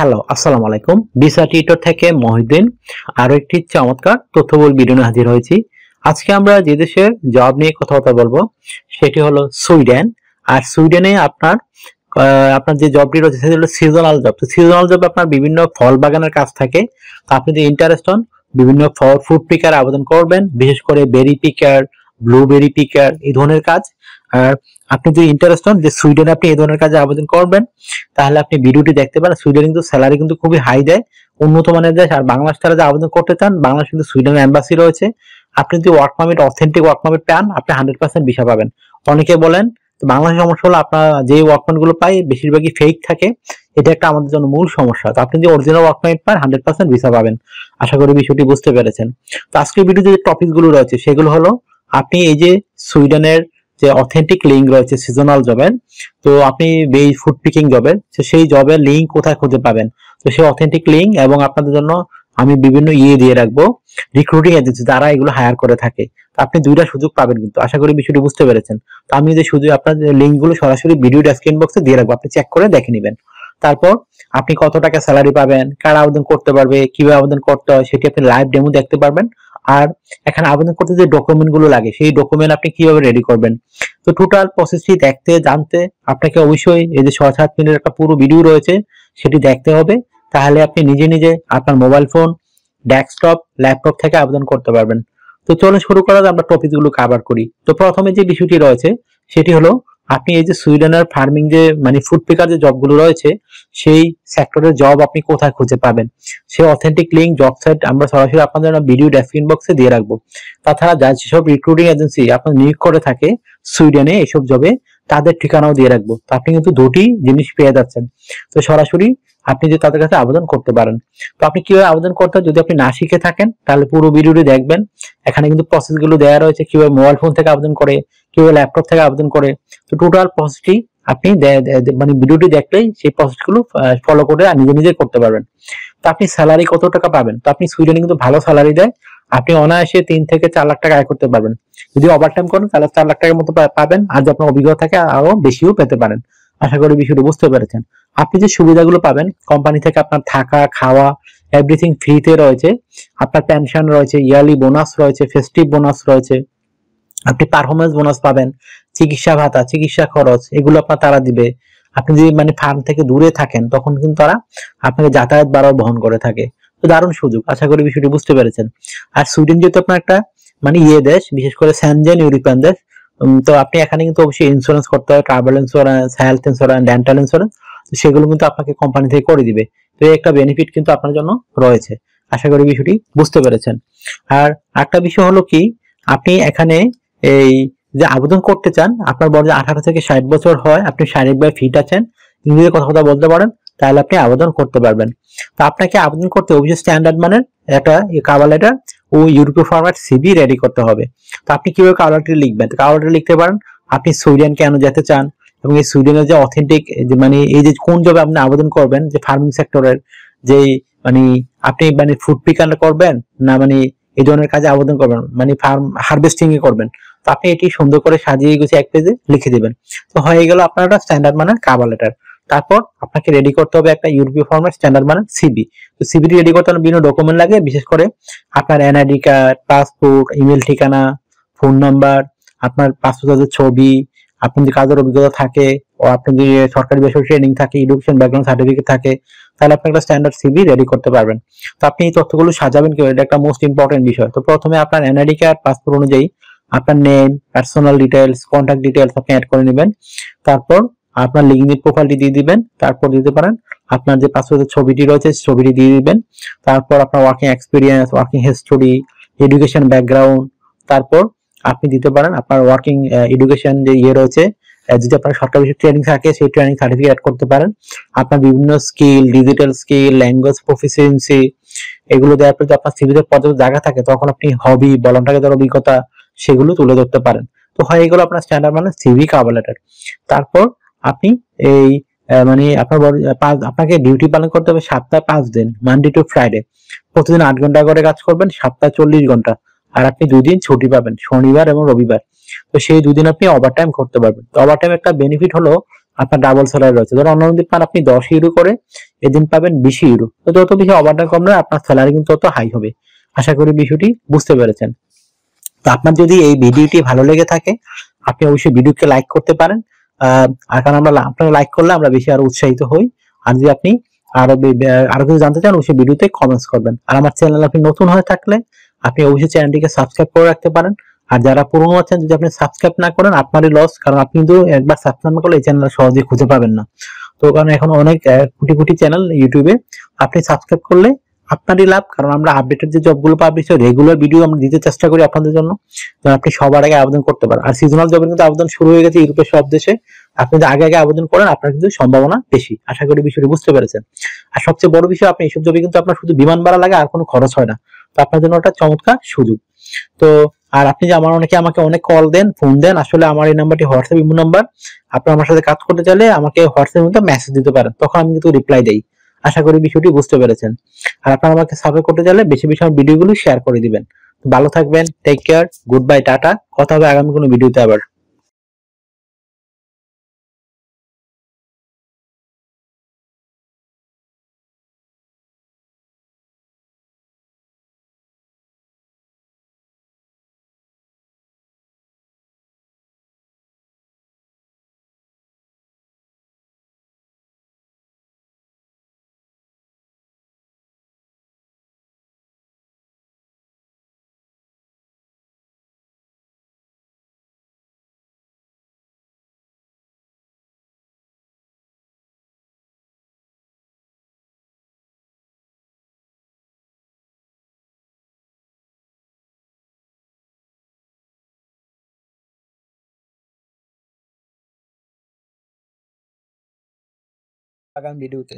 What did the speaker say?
Hello, আসসালামু আলাইকুম। Visa tutor থেকে মহিউদ্দিন আরো একটি চমৎকার তথ্যবহুল ভিডিও নিয়ে হাজির হয়েছি। আজকে আমরা যে দেশের জব নিয়ে কথা বলবো সেটি হলো সুইডেন। আর সুইডেনে আপনার যে জবটি রয়েছে সেটি হলো সিজনাল জব। তো সিজনাল জব আপনার বিভিন্ন ফল বাগানের কাজ থাকে। তো আপনি যদি ইন্টারেস্ট হন বিভিন্ন ফুড পিকার আবেদন করবেন, বিশেষ করে বেরি পিকার, ব্লুবেরি পিকার এই ধরনের কাজ। আর আপনি যদি ইন্টারেস্ট হন যে সুইডেনে আপনি এই ধরনের কাজে আবেদন করবেন, তাহলে আপনি ভিডিওটি দেখতে পারেন। সুইডেন কিন্তু স্যালারি কিন্তু খুবই হাই দেয়, উন্নত মানের দেশ। আর বাংলাদেশ তারা যে আবেদন করতে চান, বাংলাদেশ কিন্তু সুইডেনের এম্বাসি রয়েছে। আপনি যদি work permit, authentic work permit পান, আপনি 100% ভিসা পাবেন। অনেকে বলেন বাংলাদেশের সমস্যা হলো আপনার যে ওয়ার্ক পারমিট গুলো পাই বেশিরভাগই ফেক থাকে, এটা একটা আমাদের জন্য মূল সমস্যা। তো আপনি যদি অরিজিনাল ওয়ার্ক পারমিট পান 100% ভিসা পাবেন। আশা করি বিষয়টি বুঝতে পেরেছেন। তো আজকের ভিডিওতে যে টপিক গুলো রয়েছে সেগুলো হলো আপনি এই যে সুইডেনের যে অথেন্টিক লিঙ্ক রয়েছে সিজনাল জবের, তো আপনি এই ফুড পিকিং জবের, সেই জবের লিঙ্ক কোথায় খুঁজে পাবেন, তো সেই অথেন্টিক লিঙ্ক এবং আপনাদের জন্য আমি বিভিন্ন দিয়ে রাখবো রিক্রুটিং এজেন্সি যারা এগুলো হায়ার করে থাকে। তো আপনি দুইটা সুযোগ পাবেন কিন্তু। আশা করি বিষয়টি বুঝতে পেরেছেন। তো আমি যে শুধু আপনার লিঙ্ক গুলো সরাসরি ভিডিও ডেসক্রিপশন বক্সে দিয়ে রাখবো, আপনি চেক করে দেখে নেবেন। তারপর আপনি কত টাকা স্যালারি পাবেন, কারা আবেদন করতে পারবে, কিভাবে আবেদন করতে হয় সেটি আপনি লাইভ ডেমো দেখতে পারবেন। আর এখানে আবেদন করতে যে ডকুমেন্ট গুলো লাগে সেই ডকুমেন্ট আপনি কিভাবে রেডি করবেন, তো টোটাল প্রসেসটি দেখতে জানতে আপনাকে অবশ্যই এই যে 6-7 মিনিটের একটা পুরো ভিডিও রয়েছে সেটি দেখতে হবে। তাহলে আপনি নিজে নিজে আপনার মোবাইল ফোন, ডেস্কটপ, ল্যাপটপ থেকে আবেদন করতে পারবেন। তো চলো শুরু করা যাক, আমরা টপিক গুলো কভার করি। তো প্রথমে যে বিষয়টি রয়েছে সেটি হলো আপনি এই যে সুইডেনের ফার্মিং যে ফুড পিকার যে জবগুলো রয়েছে সেই সেক্টরের জব আপনি কোথায় খুঁজে পাবেন, সেই অথেন্টিক লিঙ্ক জব সাইট আমরা সরাসরি আপনাদের ভিডিও ডেসক্রিপশন বক্সে দিয়ে রাখবো। তাছাড়া যা যেসব রিক্রুটিং এজেন্সি আপনার নিয়োগ করে থাকে সুইডেনে এইসব জবে, তাদের ঠিকানাও দিয়ে রাখবো। তো আপনি কিন্তু দুটি জিনিস পেয়ে যাচ্ছেন। তো সরাসরি আপনি যে তাদের কাছে আবেদন করতে পারেন। তো আপনি কিভাবে আবেদন করতে হয় যদি আপনি না শিখে থাকেন তাহলে পুরো ভিডিওটি দেখবেন। এখানে কিন্তু প্রসেস গুলো দেওয়া রয়েছে, কিভাবে মোবাইল ফোন থেকে আবেদন করে, কিভাবে ল্যাপটপ থেকে আবেদন করে। তো টোটাল প্রসেসটি আপনি ভিডিওটি দেখলেই সেই প্রসেস গুলো ফলো করে নিজে নিজে করতে পারবেন। তো আপনি স্যালারি কত টাকা পাবেন, তো আপনি সুইডেনে কিন্তু ভালো স্যালারি দেয়। আপনি অনায়াসে 3 থেকে 4 লাখ টাকা আয় করতে পারবেন। যদি ওভারটাইম করেন তাহলে 4 লাখ টাকার মতো পাবেন। আর যদি আপনার অভিজ্ঞতা থাকে আরো বেশিও পেতে পারেন। আশা করি বিষয়টি বুঝতে পেরেছেন। আপনি যে সুবিধাগুলো পাবেন কোম্পানি থেকে, আপনার থাকা খাওয়া এভরিথিং ফ্রিতে রয়েছে। আপনার পেনশন রয়েছে, ইয়ারলি বোনাস রয়েছে, ফেস্টিভ বোনাস রয়েছে, আপনি পারফরমেন্স বোনাস পাবেন, চিকিৎসা ভাতা, চিকিৎসা খরচ এগুলো আপনার তারা দিবে। আপনি যদি ফার্ম থেকে দূরে থাকেন তখন কিন্তু তারা আপনাকে যাতায়াত ভাড়াও বহন করে থাকে। তো দারুণ সুযোগ। আশা করি বিষয়টি বুঝতে পেরেছেন। আর সুইডেন যেহেতু আপনার একটা দেশ, বিশেষ করে সেনজেন ইউরোপিয়ান দেশ, তো আপনি এখানে কিন্তু অবশ্যই ইন্স্যুরেন্স করতে হয়, travel insurance, health insurance, dental insurance, সেগুলো কিন্তু আপনাকে কোম্পানি থেকে করে দিবে। তো এই একটা বেনিফিট কিন্তু আপনার জন্য রয়েছে। আশা করি বিষয়টি বুঝতে পেরেছেন। আর একটা বিষয় হলো কি, আপনি এখানে এই যে আবেদন করতে চান, আপনার বয়স 18 থেকে 60 বছর হয়, আপনি শারীরিকভাবে ফিট আছেন, ইংরেজি কথা বলতে পারেন, তাহলে আপনি আবেদন করতে পারবেন। তো আপনাকে আবেদন করতে অবশ্যই স্ট্যান্ডার্ড মানের একটা কভার লেটার ও ইউরোপীয় ফরম্যাট সিভি রেডি করতে হবে। তো আপনি কিভাবে কভার লেটার লিখবেন, তো কভার লেটার লিখতে পারেন আপনি সুইডেন কেন যেতে চান, এবং এই সুইডেনের যে অথেন্টিক এই যে কোন জবে আপনি আবেদন করবেন, যে ফার্মিং সেক্টরের যে আপনি ফুড পিকার করবেন না এই ধরনের কাজে আবেদন করবেন, ফার্ম হারভেস্টিং এ করবেন। তো আপনি এটি সুন্দর করে সাজিয়ে গুছিয়ে এক পেজে লিখে দিবেন। তো হয়ে গেল আপনার একটা স্ট্যান্ডার্ড মানের কভার লেটার। তারপর আপনাকে রেডি করতে হবে একটা ইউরোপীয় ফরম্যাট স্ট্যান্ডার্ড মানের সিভি। তো সিভিটি রেডি করতে হলে বিভিন্ন ডকুমেন্ট লাগে, বিশেষ করে আপনার এনআইডি কার্ড, পাসপোর্ট, ইমেল ঠিকানা, ফোন নাম্বার, আপনার পাসপোর্টের ছবি, আপনার যে কাজের অভিজ্ঞতা থাকে, ও আপনার যে সরকারি বেসরকারি ট্রেনিং থাকে, এডুকেশন ব্যাকগ্রাউন্ড সার্টিফিকেট থাকে, তাহলে আপনি একটা স্ট্যান্ডার্ড সিভি রেডি করতে পারবেন। তো আপনি এই তথ্যগুলো সাজাবেন কিভাবে, এটা একটা মোস্ট ইম্পর্টেন্ট বিষয়। তো প্রথমে আপনার এনআইডি কার্ড, পাসপোর্ট অনুযায়ী আপনার name, personal details, contact details আপনি অ্যাড করে নেবেন। তারপর আপনার লিঙ্কডইন প্রোফাইলটি দিয়ে দিবেন। তারপর দিতে পারেন আপনার যে পাসপোর্টের ছবিটি রয়েছে ছবিটি দিয়ে দিবেন। তারপর আপনার working experience, working history, education background, তারপর আপনি দিতে পারেন আপনার ওয়ার্কিং এডুকেশন যে রয়েছে, যদি আপনার সরকারি ট্রেনিং থাকে সেই ট্রেনিং সার্টিফিকেট অ্যাড করতে পারেন। আপনার বিভিন্ন skill, digital skill, language proficiency, এগুলো দেওয়ার পর আপনার সিভিতে পর্যাপ্ত জায়গা থাকে তখন আপনি হবি, ভলান্টারি দেওয়ার অভিজ্ঞতা সেগুলো তুলে ধরতে পারেন। তো হয়ে গেল আপনার স্ট্যান্ডার্ড সিভি কভার লেটার। তারপর আপনি এই আপনাকে ডিউটি পালন করতে হবে সপ্তাহে 5 দিন, মানডে টু ফ্রাইডে। প্রতিদিন 8 ঘন্টা করে কাজ করবেন, সপ্তাহে 40 ঘন্টা। আর আপনি 2 দিন ছুটি পাবেন, শনিবার এবং রবিবার। তো সেই 2 দিন আপনি ওভারটাইম করতে পারবেন। তো ওভারটাইম একটা বেনিফিট হলো আপনার ডাবল স্যালারি রয়েছে। ধরুন অন্য দিন পান আপনি 10 ইউরো করে, এদিন পাবেন 20 ইউরো। তো যত বেশি ওভারটাইম কম নয় আপনার স্যালারি কিন্তু তত হাই হবে। আশা করি বিষয়টি বুঝতে পেরেছেন। তো আপনার যদি এই ভিডিওটি ভালো লেগে থাকে আপনি অবশ্যই ভিডিওকে লাইক করতে পারেন। আর কারণ আপনারা লাইক করলে আমরা বেশি আরো উৎসাহিত হই। আর যদি আপনি আরো কিছু জানতে চান অবশ্যই ভিডিওতে কমেন্টস করবেন। আর আমার চ্যানেল আপনি নতুন হয়ে থাকলে আপনি অবশ্যই চ্যানেলটিকে সাবস্ক্রাইব করে রাখতে পারেন। আর যারা পুরনো আছেন যদি আপনি সাবস্ক্রাইব না করেন আপনারই লস, কারণ আপনি কিন্তু একবার সাবস্ক্রাইব না করলে এই চ্যানেল সহজে খুঁজে পাবেন না। তো কারণ এখন অনেক কোটি কোটি চ্যানেল ইউটিউবে, আপনি সাবস্ক্রাইব করলে আপনারই লাভ, কারণ আমরা আপডেটেড যে জবগুলো পাবলিশ হয় রেগুলার ভিডিও আমরা দিতে চেষ্টা করি আপনাদের জন্য, যেন আপনি সবার আগে আবেদন করতে পারেন। আর সিজনাল জবের কিন্তু আবেদন শুরু হয়ে গেছে ইউরোপের সব দেশে। আপনি যদি আগে আগে আবেদন করেন আপনার কিন্তু সম্ভাবনা বেশি। আশা করি বিষয়টি বুঝতে পেরেছেন। আর সবচেয়ে বড় বিষয়, আপনি এইসব জবে কিন্তু আপনার শুধু বিমান ভাড়া লাগে আর কোনো খরচ হয় না। তো আপনার জন্য একটা চমৎকার সুযোগ। তো আর আপনি যে আমাকে অনেক কল দেন, ফোন দেন, আসলে আমার এই নাম্বারটি হোয়াটসঅ্যাপ ইমো নাম্বার। আপনি আমার সাথে কাজ করতে চাইলে আমাকে হোয়াটসঅ্যাপের মধ্যে মেসেজ দিতে পারেন, তখন আমি কিন্তু রিপ্লাই দেই। আশা করি বিষয়টি বুঝতে পেরেছেন। আর আপনারা আমাকে সাপোর্ট করতে চাইলে বেশি বেশি আমার ভিডিওগুলো শেয়ার করে দিবেন। ভালো থাকবেন, take care, good bye, tata. কথা হবে আগামী কোনো ভিডিওতে আবার। আগামী ভিডিওতে